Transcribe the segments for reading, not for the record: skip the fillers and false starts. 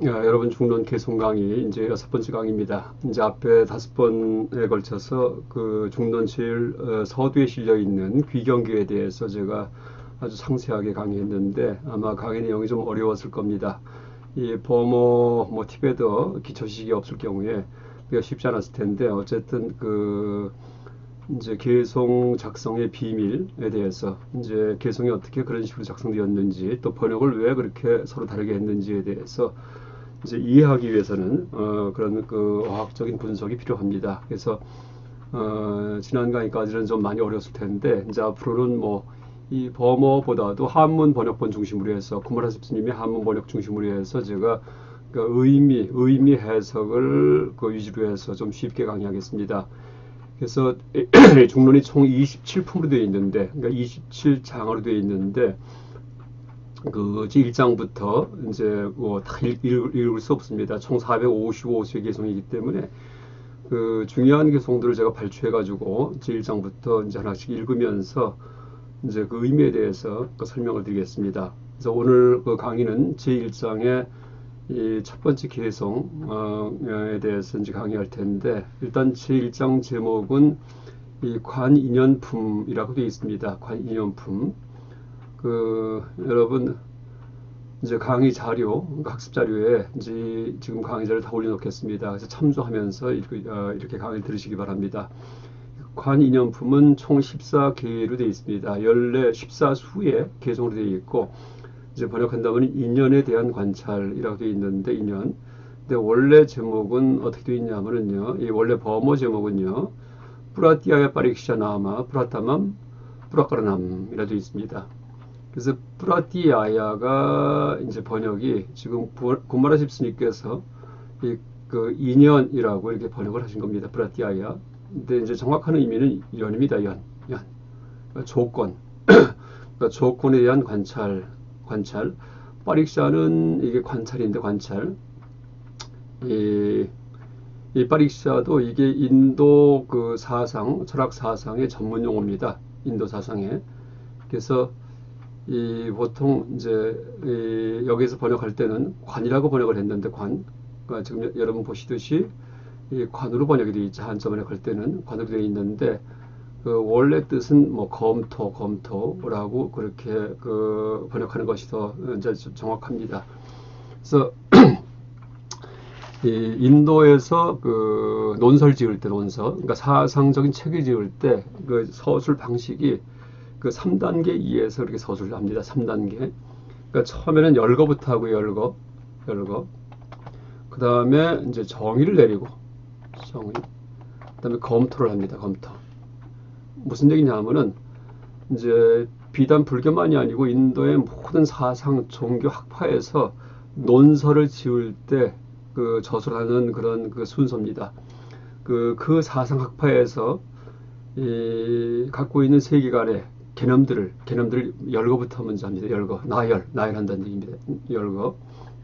여러분 중론 개송 강의 이제 6번째 강의입니다. 이제 앞에 5번에 걸쳐서 그 중론 제일 서두에 실려 있는 귀경교에 대해서 제가 아주 상세하게 강의했는데 아마 강의 내용이 좀 어려웠을 겁니다. 이 버머 뭐 티베터 기초 지식이 없을 경우에 그게 쉽지 않았을 텐데 어쨌든 그 이제 개송 작성의 비밀에 대해서 이제 개송이 어떻게 그런 식으로 작성되었는지 또 번역을 왜 그렇게 서로 다르게 했는지에 대해서 이제 이해하기 위해서는 그런 그 어학적인 분석이 필요합니다. 그래서 지난 강의까지는 좀 많이 어려웠을 텐데 이제 앞으로는 뭐 이 버머보다도 한문 번역본 중심으로 해서 쿠마라 집스님의 한문 번역 중심으로 해서 제가 그 의미 해석을 그 위주로 해서 좀 쉽게 강의하겠습니다. 그래서 중론이 총 27품으로 되어 있는데, 그러니까 27장으로 되어 있는데, 그 1장부터 이제 뭐 다 읽을 수 없습니다. 총 455수의 개송이기 때문에 그 중요한 개송들을 제가 발췌해가지고 제1장부터 이제 하나씩 읽으면서 이제 그 의미에 대해서 그 설명을 드리겠습니다. 그래서 오늘 그 강의는 제1장의 이 첫 번째 개송에 대해서 이제 강의할 텐데 일단 제1장 제목은 이 관인연품이라고 되어 있습니다. 관인연품. 그 여러분 이제 강의 자료, 학습 자료에 이제 지금 강의 자료 다 올려놓겠습니다. 그래서 참조하면서 이렇게 강의를 들으시기 바랍니다. 관인연품은 총 14개로 되어 있습니다. 14수의 개송으로 되어 있고 이제 번역한다면 인연에 대한 관찰이라고 되어 있는데 인연. 근데 원래 제목은 어떻게 되어 있냐면은요. 이 원래 버머 제목은요. 프라티아야 파릭시아 나마 프라타맘 프라카르남이라 되어 있습니다. 그래서 프라티아야가 이제 번역이 지금 구마라 집스님께서 그 인연이라고 이렇게 번역을 하신 겁니다. 프라티아야. 근데 이제 정확한 의미는 연입니다. 연. 그러니까 조건. 그러니까 조건에 대한 관찰. 파릭샤는 이게 관찰인데 관찰. 이 파릭샤도 이게 인도 그 사상, 철학 사상의 전문 용어입니다. 인도 사상에. 그래서 이 보통 이제 여기서 번역할 때는 관이라고 번역을 했는데 그러니까 지금 여러분 보시듯이 이 관으로 번역이 되어 있죠. 한자 번역할 때는 관으로 되어 있는데 그 원래 뜻은 뭐 검토라고 그렇게 그 번역하는 것이 더 이제 정확합니다. 그래서 이 인도에서 그 논설 지을 때 그러니까 사상적인 책을 지을 때 그 서술 방식이 그 3단계 이해에서 그렇게 서술을 합니다. 3단계. 그러니까 처음에는 열거부터 하고 열거. 그 다음에 이제 정의를 내리고 정의. 그 다음에 검토를 합니다. 검토. 무슨 얘기냐면은 이제 비단 불교만이 아니고 인도의 모든 사상, 종교, 학파에서 논설을 지을 때 그 저술하는 그런 그 순서입니다. 그 사상 학파에서 갖고 있는 세계관의 개념들을 열거부터 먼저 합니다. 열거, 나열한다는 얘기입니다.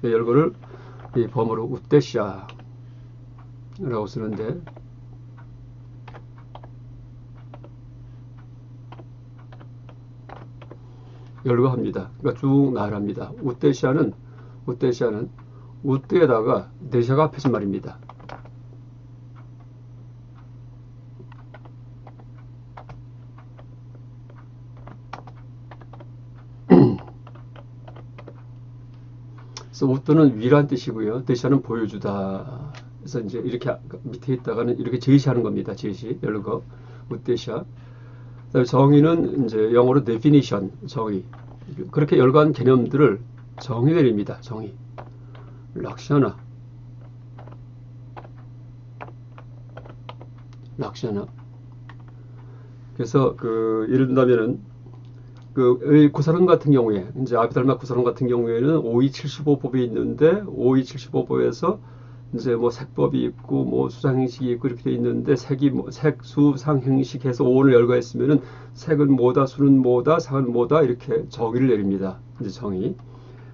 열거를 이 범어로 우떼샤라고 쓰는데 열거합니다. 그러니까 쭉 나열합니다. 우떼샤는 우떼에다가 대샤가 합해진 말입니다. 그래서 우떼는 위란 뜻이고요. 대샤는 보여주다. 그래서 이제 이렇게 밑에 있다가는 이렇게 제시하는 겁니다. 제시, 열거, 우떼샤. 그다음에 정의는 이제 영어로 definition, 정의. 그렇게 열거한 개념들을 정의 내립니다. 정의. 락샤나. 그래서 그 예를 든다면은 그 구사론 같은 경우에 이제 아비달마 구사론 같은 경우에는 5275법이 있는데 5275법에서 이제 뭐 색법이 있고 뭐 수상행식이 있고 이렇게 돼 있는데 색, 수, 상, 행식 해서 5원을 열거했으면은 색은 뭐다, 수는 뭐다, 상은 뭐다 이렇게 정의를 내립니다. 이제 정의.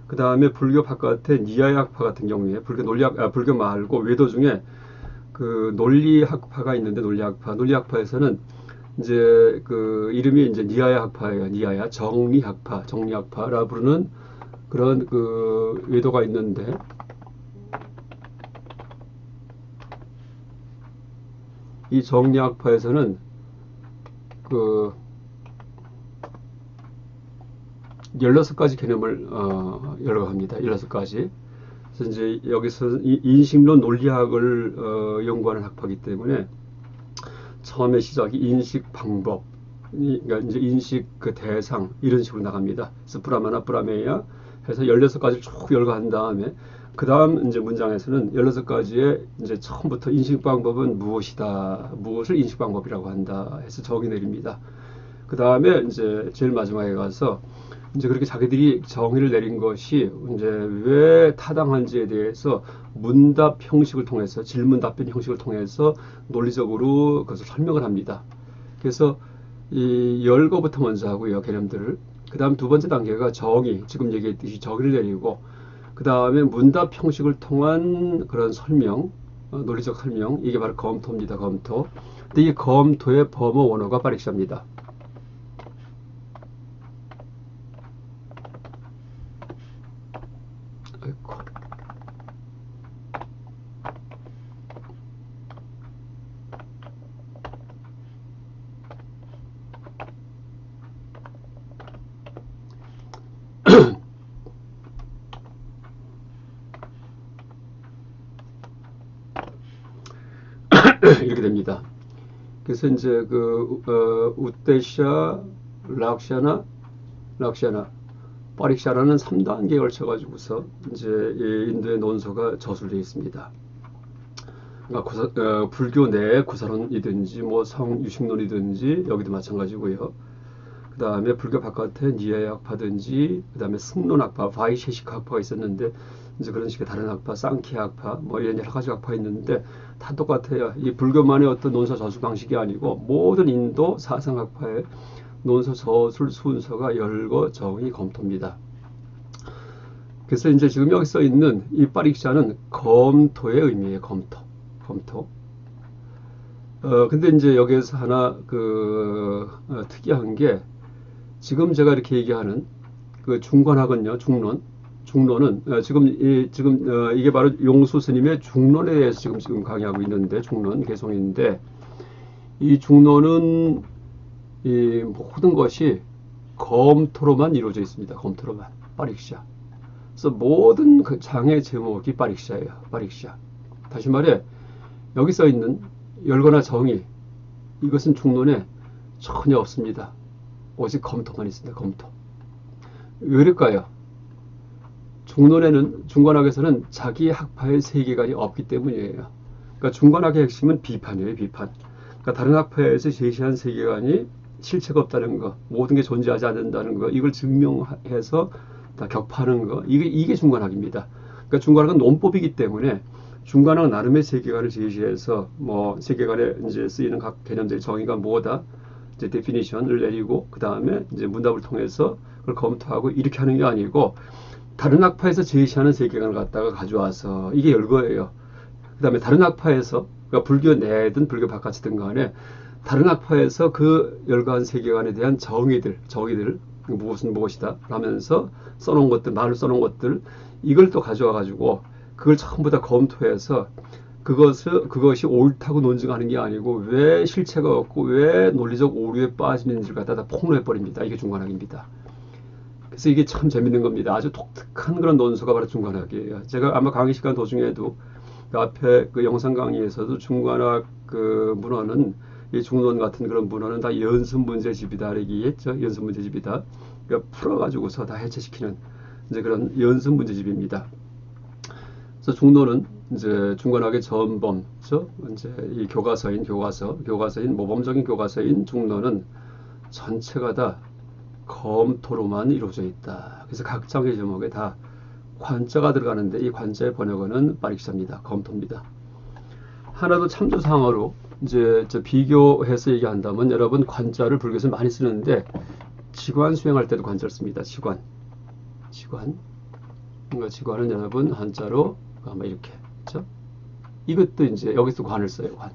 그 다음에 불교 바깥에 니야학파 같은 경우에 불교 말고 외도 중에 그 논리학파가 있는데 논리학파에서는 이제 그 이름이 이제 니야야 정리학파라 부르는 그런 그 외도가 있는데 이 정리학파에서는 그 16가지 개념을 열거합니다. 16가지. 그래서 이제 여기서 이 인식론 논리학을 연구하는 학파이기 때문에 처음에 시작이 인식 방법, 그러니까 이제 인식 그 대상 이런 식으로 나갑니다. 그래서 브라마나 브라메야 해서 16가지를 쭉 열거한 다음에 그 다음 이제 문장에서는 16가지의 이제 처음부터 인식 방법은 무엇이다, 무엇을 인식 방법이라고 한다 해서 정의 내립니다. 그 다음에 이제 제일 마지막에 가서 이제 그렇게 자기들이 정의를 내린 것이 이제 왜 타당한지에 대해서 문답 형식을 통해서 질문 답변 형식을 통해서 논리적으로 그것을 설명을 합니다. 그래서 이 열거부터 먼저 하고요, 개념들을. 그 다음 두 번째 단계가 정의, 지금 얘기했듯이 정의를 내리고 그 다음에 문답 형식을 통한 그런 설명, 논리적 설명, 이게 바로 검토입니다. 검토. 근데 이 검토의 범어 원어가 빠릭샤입니다. 이렇게 됩니다. 그래서 이제 그 우테샤, 락샤나, 파릭샤라는 3단계에 걸쳐가지고서 이제 인도의 논서가 저술되어 있습니다. 그러니까 불교 내 구사론이든지 뭐 성유식론이든지 여기도 마찬가지고요. 그 다음에 불교 바깥에 니에학파든지 그 다음에 승론학파, 바이셰식 학파가 있었는데 이제 그런 식의 다른 학파, 쌍키 학파, 뭐 이런 여러 가지 학파가 있는데 다 똑같아요. 이 불교만의 어떤 논서 저술 방식이 아니고 모든 인도 사상 학파의 논서 저술 순서가 열거 정의 검토입니다. 그래서 이제 지금 여기 써 있는 이 빠릭샤는 검토의 의미예요. 검토. 근데 이제 여기에서 하나 특이한 게 지금 제가 이렇게 얘기하는 그 중관학은요, 중론은 지금 이게 바로 용수 스님의 중론에 대해서 지금 강의하고 있는데 중론 개송인데 이 중론은 이 모든 것이 검토로만 이루어져 있습니다. 검토로만 빠릭샤. 그래서 모든 그 장의 제목이 빠릭샤예요. 빠릭샤. 다시 말해 여기 써 있는 열거나 정의 이것은 중론에 전혀 없습니다. 오직 검토만 있습니다. 검토. 왜 그럴까요? 중관학에서는 자기 학파의 세계관이 없기 때문이에요. 그러니까 중관학의 핵심은 비판이에요. 비판. 그러니까 다른 학파에서 제시한 세계관이 실체가 없다는 거, 모든 게 존재하지 않는다는 거, 이걸 증명해서 다 격파하는 거, 이게 중관학입니다. 그러니까 중관학은 논법이기 때문에 중관학 나름의 세계관을 제시해서 뭐 세계관에 이제 쓰이는 각 개념들의 정의가 뭐다, 이제 데피니션을 내리고 그 다음에 이제 문답을 통해서 그걸 검토하고 이렇게 하는 게 아니고 다른 학파에서 제시하는 세계관을 갖다가 가져와서 이게 열거예요. 그 다음에 다른 학파에서 그러니까 불교 내든 불교 바깥이든 간에 다른 학파에서 그 열거한 세계관에 대한 정의들 무엇은 무엇이다 라면서 써놓은 것들, 말을 써놓은 것들 이걸 또 가져와 가지고 그걸 전부 다 검토해서 그것이 옳다고 논증하는 게 아니고 왜 실체가 없고 왜 논리적 오류에 빠지는지를 갖다 폭로해 버립니다. 이게 중관학입니다. 그래서 이게 참 재밌는 겁니다. 아주 독특한 그런 논서가 바로 중관학이에요. 제가 아마 강의 시간 도중에도 그 앞에 그 영상 강의에서도 중관학 그 문헌은 이 중론 같은 그런 문헌은 다 연습 문제집이다 이렇게 했죠. 연습 문제집이다. 그러니까 풀어가지고서 다 해체시키는 이제 그런 연습 문제집입니다. 그래서 중론은 이제 중관학의 전범죠. 이제 이 교과서인 모범적인 교과서인 중론은 전체가 다 검토로만 이루어져 있다. 그래서 각 장의 제목에 다 관자가 들어가는데 이 관자의 번역어는 빠릭샤입니다. 검토입니다. 하나 더 참조사항으로 이제 비교해서 얘기한다면 여러분 관자를 불교에서 많이 쓰는데 지관 수행할 때도 관자를 씁니다. 지관. 그러니까 지관은 여러분 한자로 아마 이렇게 그렇죠? 이것도 이제 여기서 관을 써요. 관.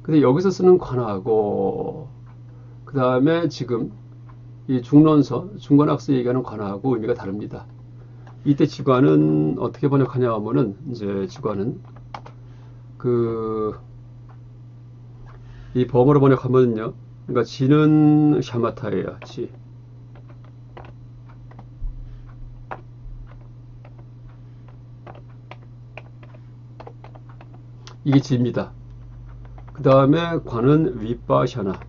근데 여기서 쓰는 관하고 그 다음에 지금 이 중론서, 중관학서 얘기하는 관하고 의미가 다릅니다. 이때 지관은 어떻게 번역하냐 하면은 이제 지관은 이 범어로 번역하면요, 그러니까 지는 샤마타예요. 지. 이게 지입니다. 그 다음에 관은 윗바샤나.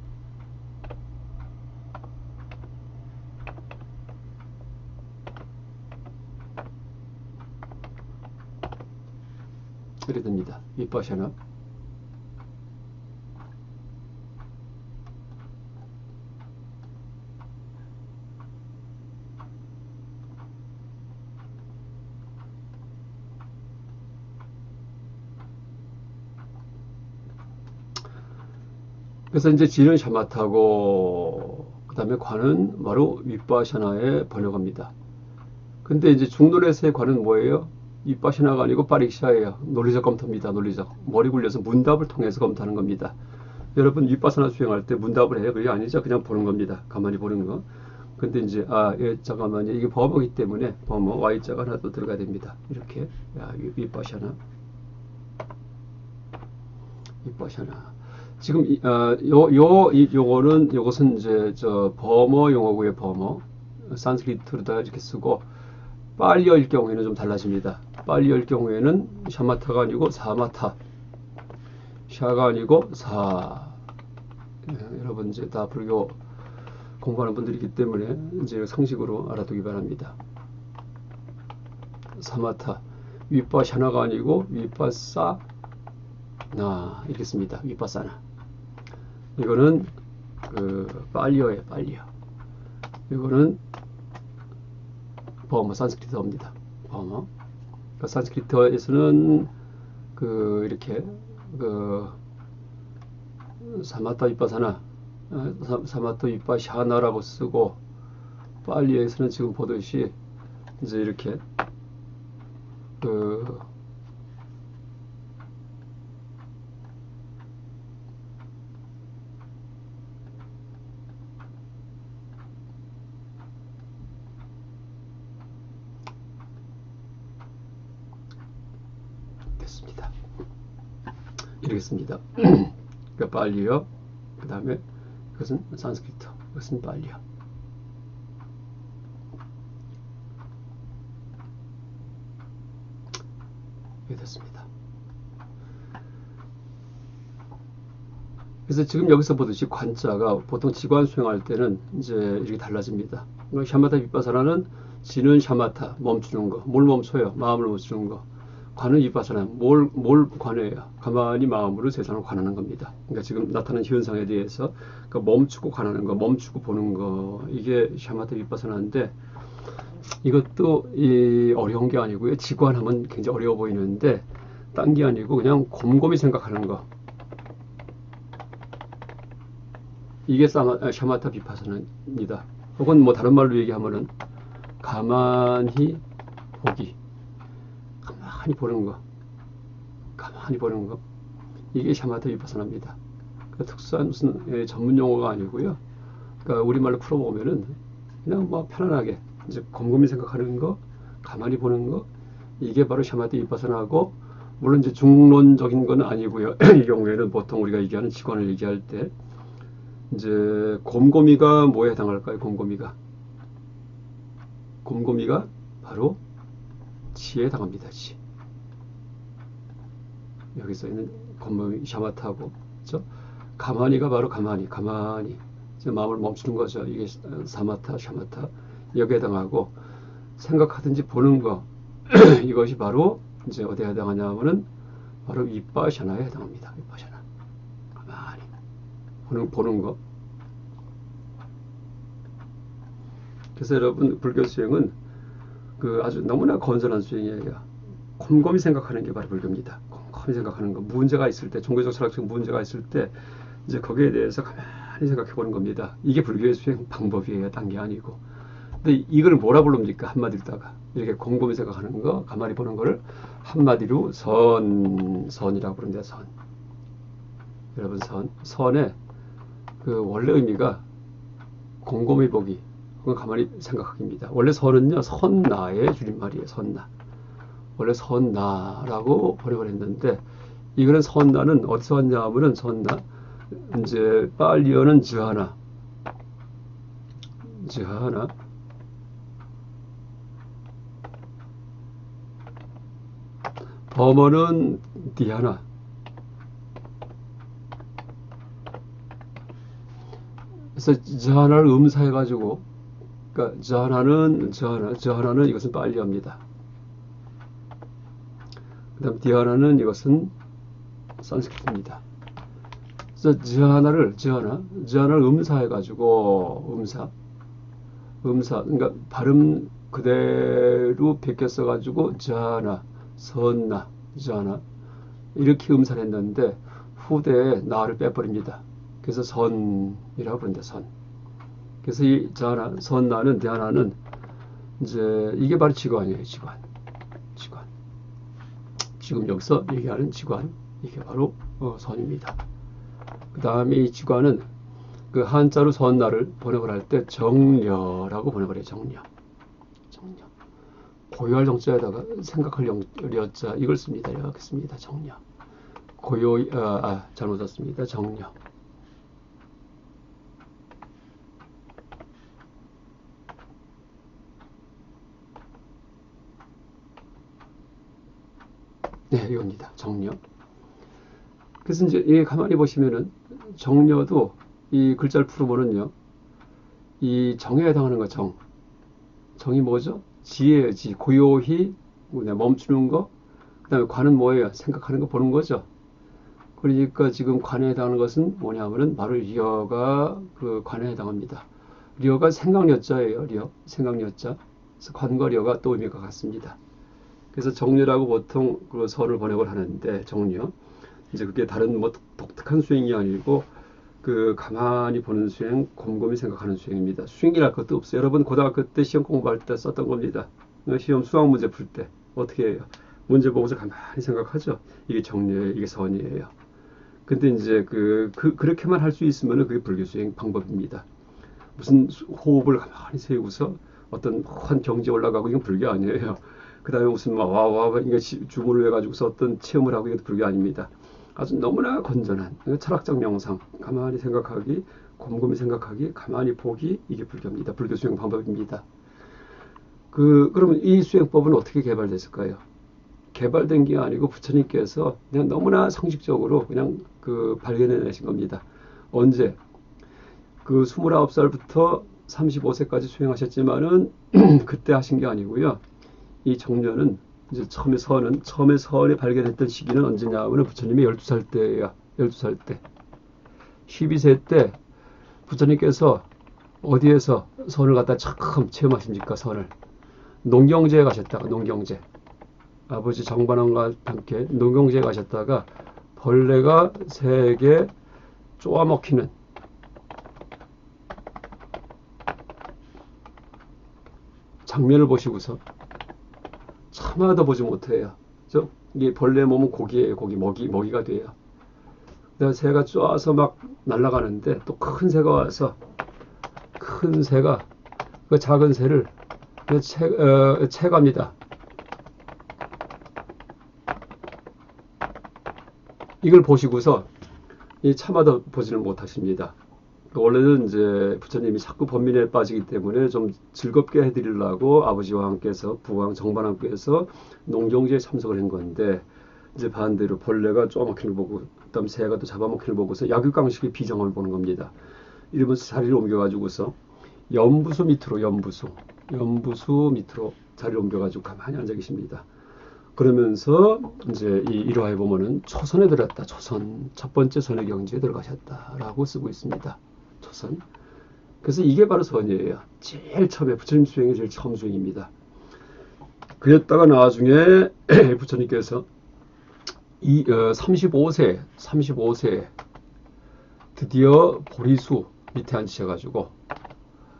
이렇게 됩니다. 윗바샤나. 그래서 이제 지는 샤마타고, 그 다음에 관은 바로 윗바샤나에 번역합니다. 근데 이제 중론에서의 관은 뭐예요? 윗바샤나가 아니고 파릭샤예요. 논리적 검토입니다. 논리적. 머리 굴려서 문답을 통해서 검토하는 겁니다. 여러분 윗바사나 수행할 때 문답을 해요? 그게 아니죠. 그냥 보는 겁니다. 가만히 보는 거. 근데 이제 잠깐만요. 이게 범어이기 때문에 범어 Y자가 하나 더 들어가야 됩니다. 이렇게 윗바샤나. 윗바샤나. 지금 요것은 이제 저 범어 용어고요. 범어 산스크리트로다 이렇게 쓰고 빨리어일 경우에는 좀 달라집니다. 빨리어일 경우에는 샤마타가 아니고 사마타, 샤가 아니고 사. 여러분 이제 다 불교 공부하는 분들이기 때문에 이제 상식으로 알아두기 바랍니다. 사마타, 윗바샤나가 아니고 윗바사나 이렇게 씁니다. 윗바사나. 이거는 빨리어예요. 빨리어. 이거는 범어 산스크리트어입니다. 범어. 그러니까 산스크리트어에서는 이렇게 사마타 윗바사나, 사마타 윗바샤나라고 쓰고 빨리에서는 지금 보듯이 이제 이렇게 됐습니다. 이렇게 씁니다. 그러니까 빨리요. 그 다음에 이것은 산스크리트, 이것은 빨리요. 이렇게 됐습니다. 그래서 지금 여기서 보듯이 관자가 보통 지관 수행할 때는 이제 이렇게 달라집니다. 샤마타 윗바사나는 지는 샤마타, 멈추는 거. 뭘 멈춰요? 마음을 멈추는 거. 관은 윗바사나, 뭘 관해요? 가만히 마음으로 세상을 관하는 겁니다. 그러니까 지금 나타나는 현상에 대해서 그러니까 멈추고 관하는 거, 멈추고 보는 거. 이게 샤마타 윗바사나인데 이것도 어려운 게 아니고요. 지관하면 굉장히 어려워 보이는데 딴 게 아니고 그냥 곰곰이 생각하는 거. 이게 샤마타 비파사나입니다. 혹은 뭐 다른 말로 얘기하면은 가만히 보기, 가만히 보는 거, 가만히 보는 거. 이게 샤마타 비파사나입니다. 그러니까 특수한 무슨 전문 용어가 아니고요. 그러니까 우리말로 풀어보면은 그냥 뭐 편안하게 이제 곰곰이 생각하는 거, 가만히 보는 거. 이게 바로 샤마타 비파사나고, 물론 이제 중론적인 건 아니고요. 이 경우에는 보통 우리가 얘기하는 직관을 얘기할 때 이제 곰곰이가 뭐에 해당할까요? 곰곰이가 바로 지에 해당합니다. 지. 여기서 있는 곰곰이 샤마타고, 그렇죠? 가만히가 바로 가만히 이제 마음을 멈추는 거죠. 이게 사마타, 샤마타 여기에 해당하고, 생각하든지 보는 거 이것이 바로 이제 어디에 해당하냐면은 바로 윗바샤나에 해당합니다. 윗바샤나. 가만히 보는 거. 그래서 여러분 불교 수행은 아주 너무나 건전한 수행이에요. 곰곰이 생각하는 게 바로 불교입니다. 곰곰이 생각하는 거. 문제가 있을 때, 종교적 철학적 문제가 있을 때 이제 거기에 대해서 가만히 생각해 보는 겁니다. 이게 불교의 수행 방법이에요. 딴 게 아니고. 근데 이걸 뭐라 부릅니까? 한마디로다가 이렇게 곰곰이 생각하는 거, 가만히 보는 거를 한마디로 선이라고 부릅니다. 선. 여러분 선의 원래 의미가 곰곰이 보기, 그건 가만히 생각하기입니다. 원래 선은요, 선나의 줄임말이에요. 선나. 원래 선나라고 번역을 했는데, 이거는 선나는 어디서 왔냐 하면은 선나, 이제 빨리어는 저하나, 저하나, 범어는 디하나. 그래서 저하나를 음사해가지고, 그러니까 저하나는 이것은 빨리어입니다. 그 다음 디하나는 이것은 산스크리트입니다. 그래서 저하나를 음사해가지고, 그러니까 발음 그대로 베껴 써가지고, 저하나, 선나, 저하나, 이렇게 음사를 했는데, 후대에 나를 빼버립니다. 그래서 선이라고 부른다, 선. 그래서 이 저하나, 선나는, 대하나는, 이제, 이게 바로 지관이에요, 지관. 지금 여기서 얘기하는 지관, 이게 바로 선입니다. 그 다음에 이 지관은 그 한자로 선나를 번역을 할 때 정려라고 번역을 해요. 정려. 고요할 정자에다가 생각할 려자 이걸 씁니다. 이렇게 씁니다. 정려. 잘못 썼습니다. 정려. 네, 이겁니다. 정려. 그래서 이제 이 가만히 보시면은 정려도 이 글자를 풀어보면요, 이 정에 해당하는 거 정이 뭐죠? 지혜예요. 지. 고요히 멈추는 거. 그다음에 관은 뭐예요? 생각하는 거, 보는 거죠. 그러니까 지금 관에 해당하는 것은 뭐냐면은 바로 리어가 그 관에 해당합니다. 리어가 생각려자예요. 리어 생각려자. 그래서 관과 리어가 또 의미가 같습니다. 그래서 정려라고 보통 그 선을 번역을 하는데, 정려. 이제 그게 다른 뭐 독특한 수행이 아니고 그 가만히 보는 수행, 곰곰이 생각하는 수행입니다. 수행이랄 것도 없어요. 여러분 고등학교 때 시험 공부할 때 썼던 겁니다. 시험 수학 문제 풀 때 어떻게 해요? 문제 보고서 가만히 생각하죠. 이게 정려예요, 이게 선이에요. 근데 이제 그렇게만 할 수 있으면 그게 불교 수행 방법입니다. 무슨 호흡을 가만히 세우고서 어떤 한 경지에 올라가고, 이건 불교 아니에요. 그 다음에 무슨 와와 이게 주문을 해가지고서 어떤 체험을 하고, 이것도 불교 아닙니다. 아주 너무나 건전한 철학적 명상, 가만히 생각하기, 곰곰이 생각하기, 가만히 보기, 이게 불교입니다. 불교 수행 방법입니다. 그러면 이 수행법은 어떻게 개발됐을까요? 개발된 게 아니고 부처님께서 그냥 너무나 상식적으로 그냥 발견해내신 겁니다. 언제? 29살부터 35세까지 수행하셨지만은 그때 하신 게 아니고요. 이 정려는 이제 처음에 선을 발견했던 시기는 언제냐면 부처님이 12살 때예요. 12살 때. 12세 때 부처님께서 어디에서 선을 갖다 처음 체험하십니까? 선을. 농경제에 가셨다가, 농경제. 아버지 정반왕과 함께 농경제에 가셨다가 벌레가 새에게 쪼아먹히는 장면을 보시고서 차마도 보지 못해요. 이 벌레 몸은 고기예요. 먹이가 돼요. 그래서 새가 쪼아서 막 날아가는데 또 큰 새가 와서 큰 새가 그 작은 새를 채갑니다. 이걸 보시고서 차마도 보지를 못하십니다. 원래는 이제 부처님이 자꾸 번민에 빠지기 때문에 좀 즐겁게 해드리려고 아버지와 함께서 부왕 정반왕께서 농경제에 참석을 한 건데, 이제 반대로 벌레가 쪼아먹히는 거 보고, 그다음 새가 또 잡아먹히는 거 보고서 약육강식의 비정함을 보는 겁니다. 이러면서 자리를 옮겨가지고서 연부수 밑으로 자리를 옮겨가지고 가만히 앉아 계십니다. 그러면서 이제 이 일화에 보면은 초선에 들었다. 초선, 첫 번째 선의 경지에 들어가셨다라고 쓰고 있습니다. 초선. 그래서 이게 바로 선이에요. 제일 처음에 부처님 수행이 제일 처음 수행입니다. 그랬다가 나중에 부처님께서 35세 드디어 보리수 밑에 앉으셔가지고,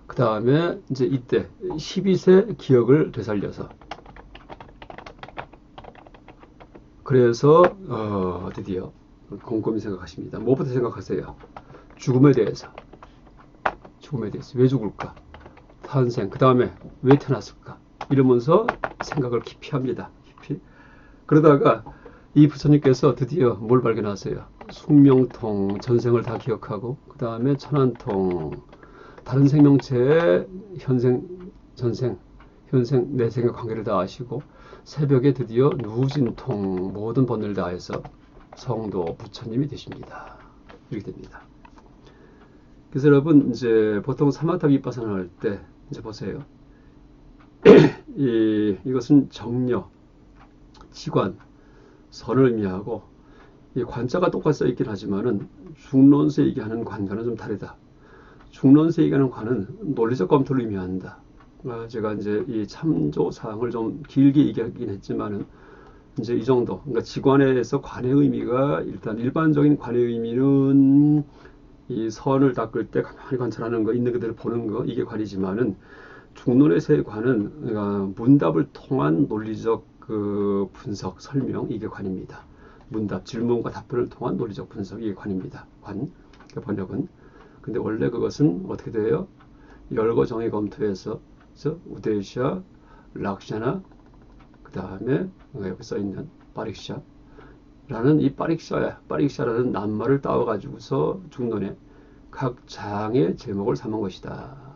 그 다음에 이제 이때 12세 기억을 되살려서, 그래서 드디어 곰곰이 생각하십니다. 무엇부터 생각하세요? 죽음에 대해서. 왜 죽을까? 탄생. 그 다음에 왜 태어났을까? 이러면서 생각을 깊이 합니다. 깊이. 그러다가 이 부처님께서 드디어 뭘 발견하세요? 숙명통, 전생을 다 기억하고, 그 다음에 천안통, 다른 생명체의 현생, 전생, 현생, 내생의 관계를 다 아시고, 새벽에 드디어 누진통, 모든 번뇌를 다해서 성도 부처님이 되십니다. 이렇게 됩니다. 그래서 여러분, 이제 보통 사마타 비파사나 할 때, 이제 보세요. 이것은 정려, 지관, 선을 의미하고, 이 관자가 똑같이 써 있긴 하지만은 중론서 얘기하는 관과는 좀 다르다. 중론서 얘기하는 관은 논리적 검토를 의미한다. 제가 이제 이 참조 사항을 좀 길게 얘기하긴 했지만은 이제 이 정도. 그러니까 지관에서 관의 의미가 일단 일반적인 관의 의미는 이 선을 닦을 때 가만히 관찰하는 거, 있는 그대로 보는 거, 이게 관이지만은 중론에서의 관은 문답을 통한 논리적 그 분석, 설명, 이게 관입니다. 문답, 질문과 답변을 통한 논리적 분석, 이게 관입니다. 관, 그 번역은. 근데 원래 그것은 어떻게 돼요? 열거 정의 검토에서 우데시아, 락샤나, 그 다음에 여기 써 있는 파릭샤라는 이 파릭샤라는 낱말을 따와가지고서 중론의 각 장의 제목을 삼은 것이다.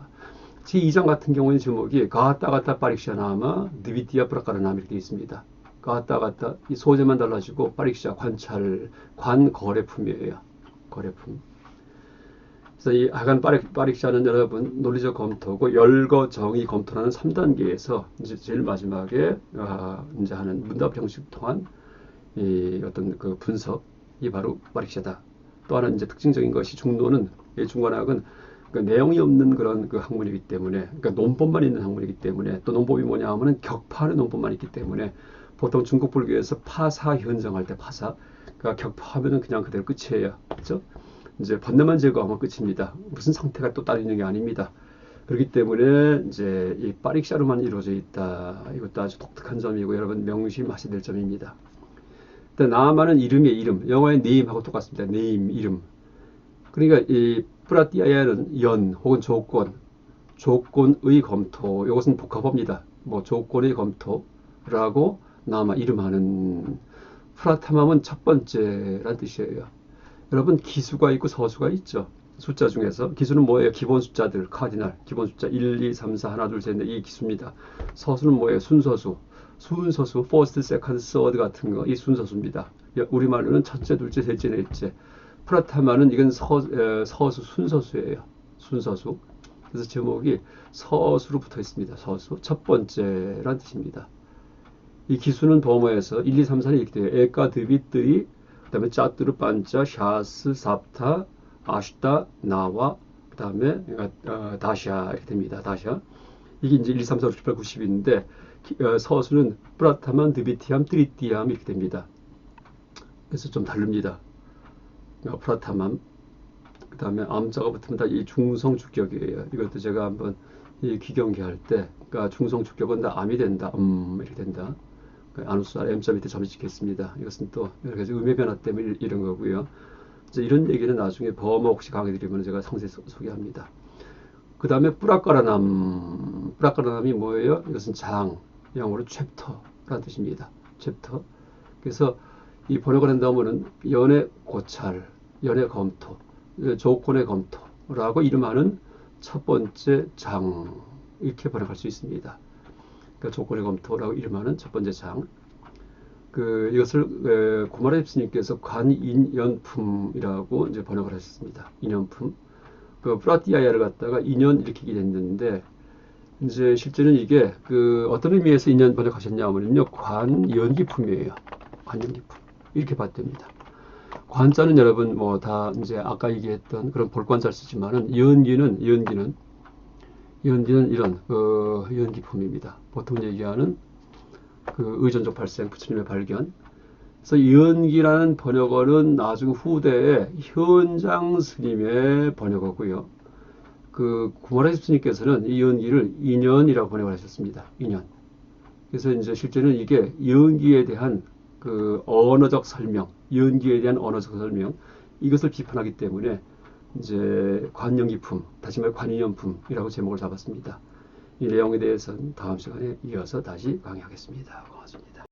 제2장 같은 경우에 제목이 가따가따 파릭샤나마 드비티아 프라카라나 이렇게 되어 있습니다. 가따가따 이 소재만 달라지고 파릭샤 관찰 관 거래품이에요. 거래품. 그래서 이 하간 파릭샤는 여러분 논리적 검토고 열거 정의 검토라는 3단계에서 이제 제일 마지막에 이제 하는 문답 형식 통한 이 어떤 그 분석이 바로 파릭샤다. 또 하나 이제 특징적인 것이 중론은 중관학은 그러니까 내용이 없는 그런 그 학문이기 때문에, 그러니까 논법만 있는 학문이기 때문에, 또 논법이 뭐냐 하면은 격파하는 논법만 있기 때문에 보통 중국 불교에서 파사 현정할 때 파사, 그러니까 격파하면은 그냥 그대로 끝이에요, 그렇죠? 이제 번뇌만 제거하면 끝입니다. 무슨 상태가 또 따로 있는 게 아닙니다. 그렇기 때문에 이제 이 파릭샤로만 이루어져 있다. 이것도 아주 독특한 점이고 여러분 명심하셔야 될 점입니다. 나아만은 이름이에요, 이름. 영어의 name하고 똑같습니다. name, 이름. 그러니까 이 프라티아야는 연 혹은 조건, 조건의 검토. 이것은 복합어입니다. 뭐 조건의 검토라고 나마 이름하는 프라타맘은 첫 번째란 뜻이에요. 여러분 기수가 있고 서수가 있죠. 숫자 중에서 기수는 뭐예요? 기본 숫자들, 카디날, 기본 숫자 1, 2, 3, 4, 하나, 둘, 셋, 넷, 이 기수입니다. 서수는 뭐예요? 순서수, 순서수, first, second, third 같은 거, 이 순서수입니다. 우리말로는 첫째, 둘째, 셋째, 넷째. 프라타마는 이건 서수, 순서수예요. 순서수. 그래서 제목이 서수로 붙어 있습니다. 서수. 첫 번째란 뜻입니다. 이 기수는 버머에서 1, 2, 3, 4는 이렇게 돼요. 에까, 드비, 뜨이, 그 다음에 짜뚜르, 반짜, 샤스, 삽타, 아슈타, 나와, 그 다음에 다샤 이렇게 됩니다. 다샤. 이게 이제 1, 2, 3, 4, 5, 6, 7, 8, 90인데 서수는 프라타만, 드비티암, 트리티암 이렇게 됩니다. 그래서 좀 다릅니다. 프라타만, 그 다음에 암자가 붙으면 다 이 중성주격이에요. 이것도 제가 한번 이 기경기 할 때, 그러니까 중성주격은 다 암이 된다, 이렇게 된다. 아누스알 M자 밑에 점이 찍혔습니다. 이것은 또 여러 가지 음의 변화 때문에 이런 거고요. 이제 이런 얘기는 나중에 버머 혹시 강의 드리면 제가 상세히 소개합니다. 그 다음에 뿌라까라남. 뿌라까라남이 뭐예요? 이것은 장, 영어로 챕터라는 뜻입니다. 챕터. 그래서 이 번역을 한다면은 연애 고찰, 연애 검토, 조건의 검토라고 이름하는 첫 번째 장 이렇게 번역할 수 있습니다. 그러니까 조건의 검토라고 이름하는 첫 번째 장. 이것을 구마라 깁스님께서 관인연품이라고 이제 번역을 하셨습니다. 인연품. 프라티아야를 갖다가 인연 이렇게 됐는데 이제 실제는 이게 어떤 의미에서 인연 번역하셨냐면요, 관연기품이에요. 관연기품 이렇게 봤답니다. 관자는 여러분 뭐 다 이제 아까 얘기했던 그런 볼관자를 쓰지만은 연기는 이런 연기품입니다. 보통 얘기하는 의존적 발생, 부처님의 발견. 그래서 연기라는 번역어는 나중 후대에 현장 스님의 번역어고요. 구마라 스님께서는 이 연기를 인연이라고 번역을 하셨습니다. 인연. 그래서 이제 실제는 이게 연기에 대한 언어적 설명, 연기에 대한 언어적 설명, 이것을 비판하기 때문에 이제 관연기품, 다시 말해 관인연품이라고 제목을 잡았습니다. 이 내용에 대해서는 다음 시간에 이어서 다시 강의하겠습니다. 고맙습니다.